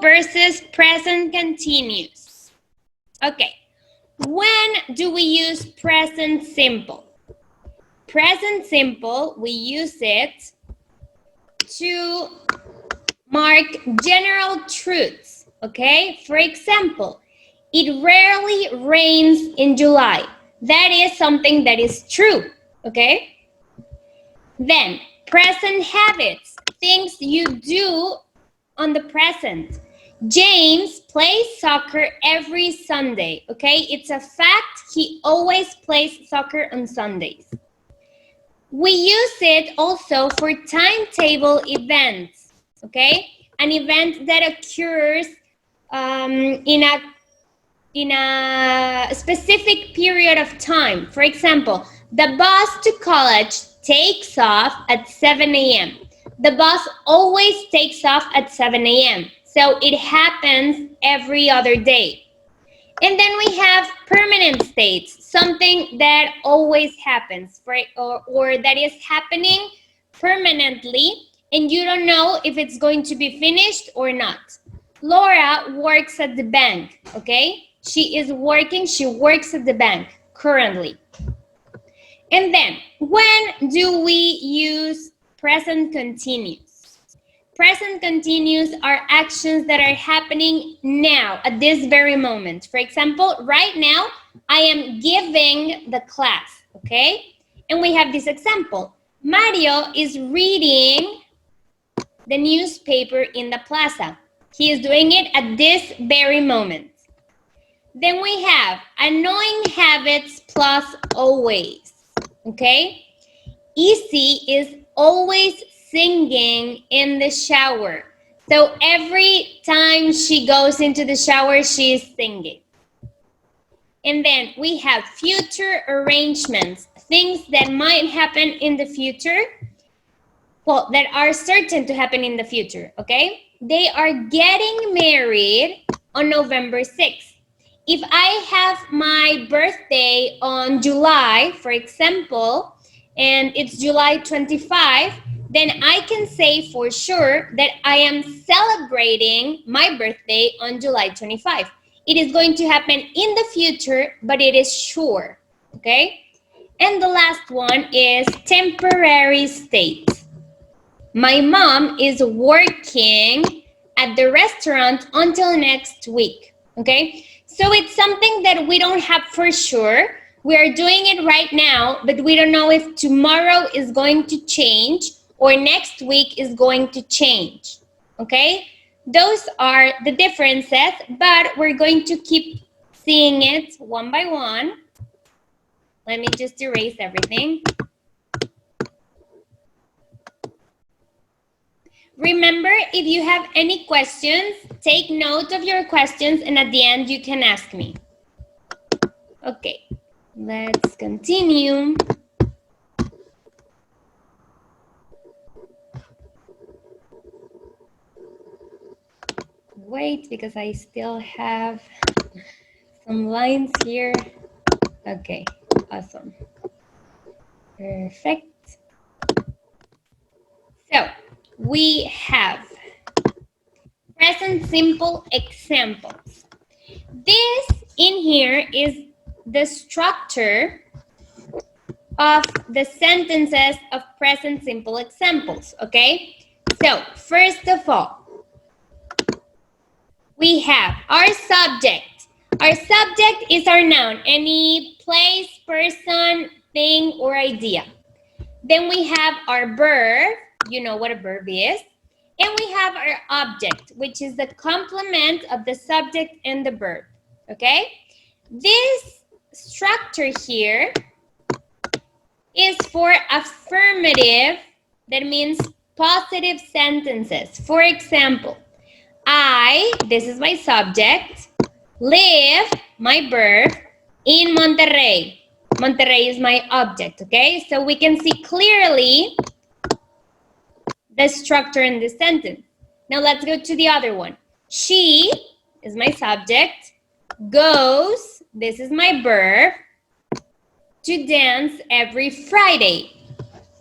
versus present continuous. Okay. When do we use present simple? Present simple, we use it to mark general truths, okay? For example, it rarely rains in July. That is something that is true, okay? Then, present habits, things you do on the present. James plays soccer every Sunday, okay? It's a fact, he always plays soccer on Sundays. We use it also for timetable events, okay? An event that occurs in a specific period of time. For example, the bus to college takes off at 7 a.m. The bus always takes off at 7 a.m. So it happens every other day. And then we have permanent states, something that always happens, or that is happening permanently, and you don't know if it's going to be finished or not. Laura works at the bank, okay? She works at the bank currently. And then, when do we use present continuous? Present continuous are actions that are happening now, at this very moment. For example, right now, I am giving the class, okay? And we have this example. Mario is reading the newspaper in the plaza. He is doing it at this very moment. Then we have annoying habits plus always, okay? Easy is always singing in the shower. So every time she goes into the shower, she is singing. And then we have future arrangements, things that might happen in the future, well, that are certain to happen in the future, okay? They are getting married on November 6th. If I have my birthday on July, for example, and it's July 25, then I can say for sure that I am celebrating my birthday on July 25. It is going to happen in the future, but it is sure, okay? And the last one is temporary state. My mom is working at the restaurant until next week, okay? So it's something that we don't have for sure. We are doing it right now, but we don't know if tomorrow is going to change or next week is going to change, okay? Those are the differences, but we're going to keep seeing it one by one. Let me just erase everything. Remember, if you have any questions, take note of your questions, and at the end you can ask me. Okay, let's continue. Wait, because I still have some lines here. Okay, awesome. Perfect. So, we have present simple examples. This in here is the structure of the sentences of present simple examples, okay? So, first of all, we have our subject. Our subject is our noun, any place, person, thing, or idea. Then we have our verb, you know what a verb is. And we have our object, which is the complement of the subject and the verb, okay? This structure here is for affirmative, that means positive sentences. For example, I, this is my subject, live, my verb, in Monterrey. Monterrey is my object, okay? So we can see clearly the structure in this sentence. Now let's go to the other one. She is my subject, goes, this is my verb, to dance every Friday,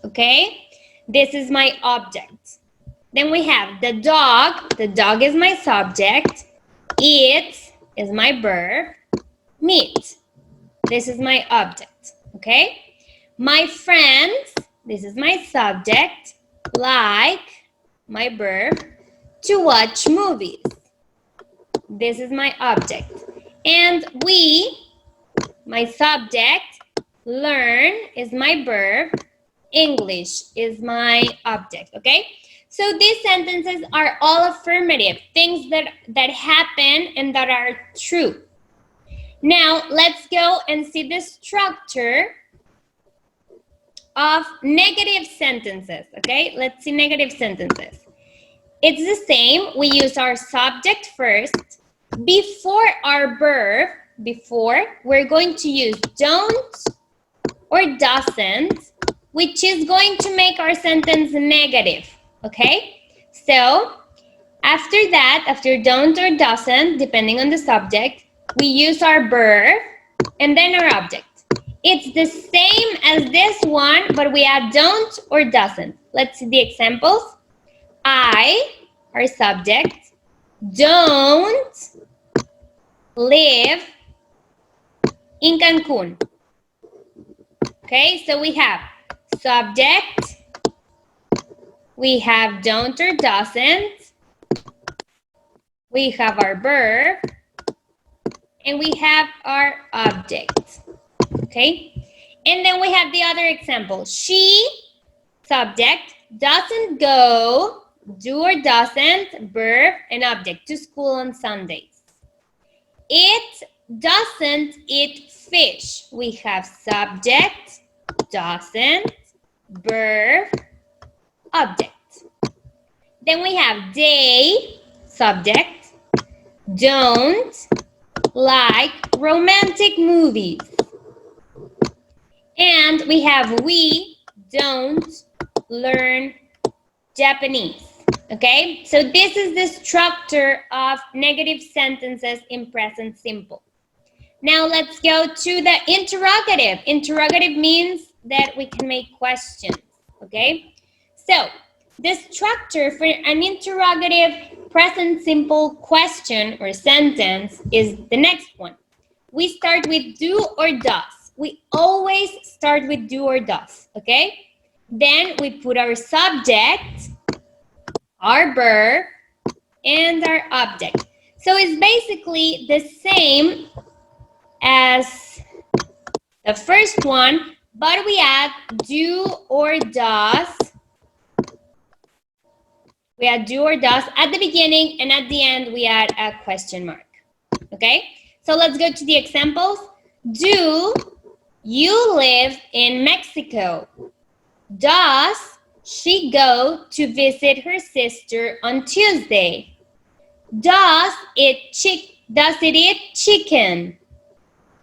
okay? This is my object. Then we have the dog. The dog is my subject. Eat is my verb. Meet. This is my object. Okay? My friends. This is my subject. Like, my verb. To watch movies. This is my object. And we, my subject. Learn is my verb. English is my object. Okay? So these sentences are all affirmative. Things that happen and that are true. Now, let's go and see the structure of negative sentences, okay? Let's see negative sentences. It's the same. We use our subject first. Before our verb, we're going to use don't or doesn't, which is going to make our sentence negative, okay? So, after that, after don't or doesn't, depending on the subject, we use our verb and then our object. It's the same as this one, but we add don't or doesn't. Let's see the examples. I, our subject, don't live in Cancun. Okay, so we have subject, we have don't or doesn't, we have our verb, and we have our object. Okay, and then we have the other example. She, subject, doesn't go, do or doesn't, verb, and object, to school on Sundays. It doesn't eat fish. We have subject, doesn't, verb, object. Then we have they, subject, don't like romantic movies. And we have we don't learn Japanese. Okay, so this is the structure of negative sentences in present simple. Now let's go to the interrogative. Interrogative means that we can make questions. Okay, so the structure for an interrogative present simple question or sentence is the next one. We start with do or does. We always start with do or does, okay? Then we put our subject, our verb, and our object. So it's basically the same as the first one, but we add do or does. We add do or does at the beginning, and at the end we add a question mark, okay? So let's go to the examples. Do you live in Mexico? Does she go to visit her sister on Tuesday? Does it eat chicken?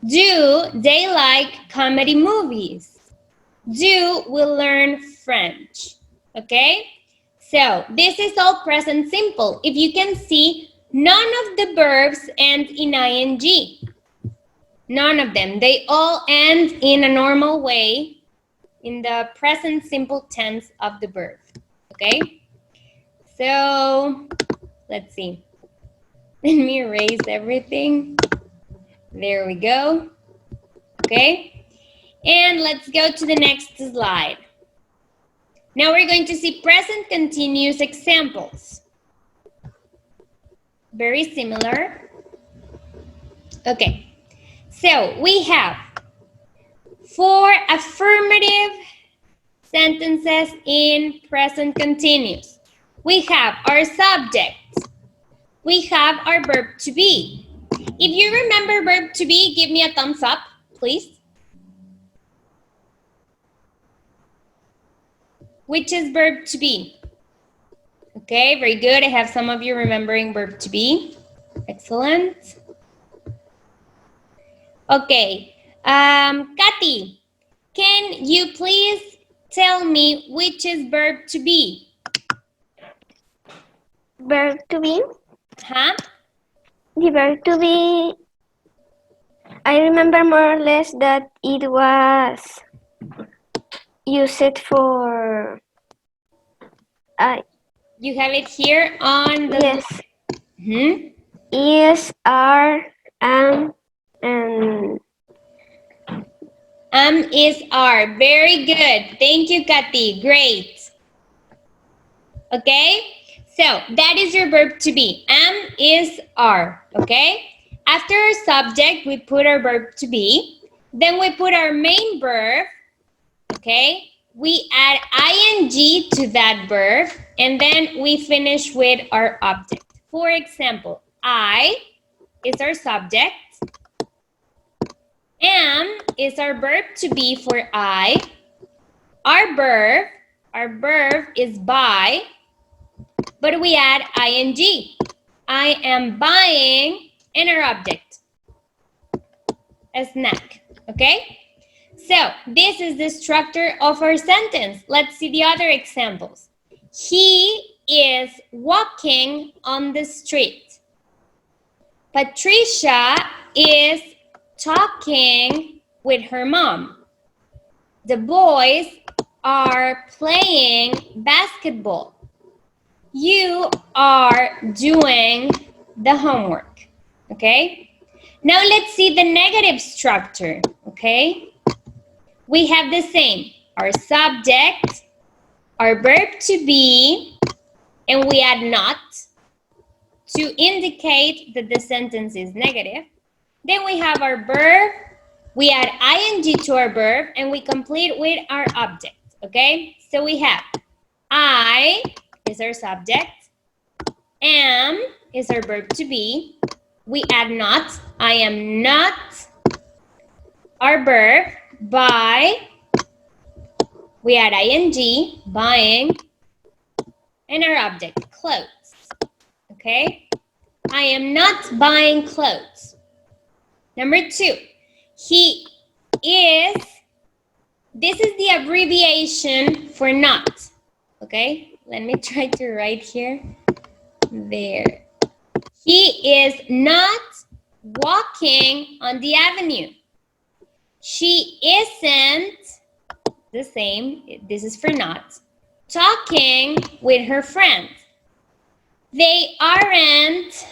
Do they like comedy movies? Do we learn French? Okay? So this is all present simple. If you can see, none of the verbs end in ing. None of them. They all end in a normal way in the present simple tense of the verb. Okay? So, let's see. Let me erase everything. There we go. Okay? And let's go to the next slide. Now we're going to see present continuous examples. Very similar. Okay. So we have 4 affirmative sentences in present continuous. We have our subject. We have our verb to be. If you remember verb to be, give me a thumbs up, please. Which is verb to be? Okay, very good. I have some of you remembering verb to be. Excellent. Okay, Kathy, can you please tell me which is verb to be? Verb to be? Huh? The verb to be, I remember more or less that it was used for You have it here on the... Yes. Mhm. Is, are, and Is, are. Very good. Thank you, Kathy. Great. Okay? So, that is your verb to be. Is, are. Okay? After our subject, we put our verb to be. Then we put our main verb. Okay? We add ing to that verb. And then we finish with our object. For example, I is our subject. Am is our verb to be for I. Our verb is buy, but we add ing. I am buying, and our object, a snack, okay? So, this is the structure of our sentence. Let's see the other examples. He is walking on the street. Patricia is talking with her mom. The boys are playing basketball. You are doing the homework, okay? Now let's see the negative structure, okay? We have the same, our subject, our verb to be, and we add not to indicate that the sentence is negative. Then we have our verb, we add ing to our verb, and we complete with our object, okay? So we have I is our subject, am is our verb to be, we add not, I am not, our verb, buy, we add ing, buying, and our object, clothes, okay? I am not buying clothes. Number 2, he is, this is the abbreviation for not, okay? Let me try to write here. There. He is not walking on the avenue. She isn't, the same, this is for not, talking with her friends. They aren't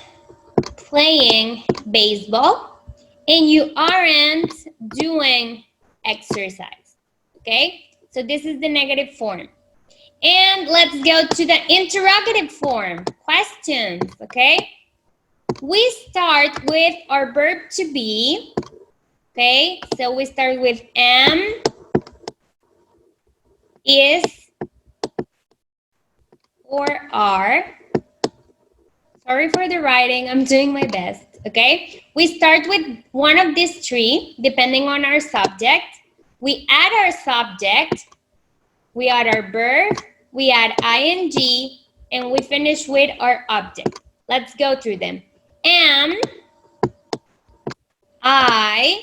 playing baseball, and you aren't doing exercise, okay? So this is the negative form. And let's go to the interrogative form, questions, okay? We start with our verb to be, okay? So we start with am, is, or are. Sorry for the writing, I'm doing my best, okay? We start with one of these three, depending on our subject. We add our subject, we add our verb, we add ing, and we finish with our object. Let's go through them. Am, I,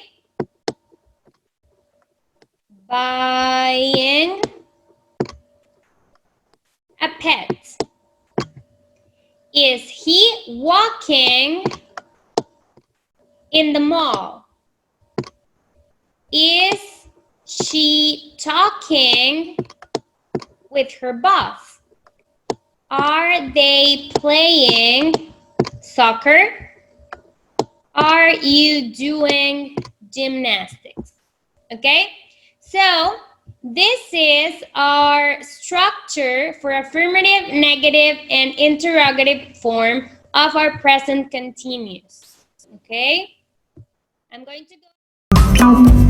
buying a pet. Is he walking in the mall? Is she talking with her boss? Are they playing soccer? Are you doing gymnastics? Okay, so this is our structure for affirmative, negative, and interrogative form of our present continuous. Okay, I'm going to go.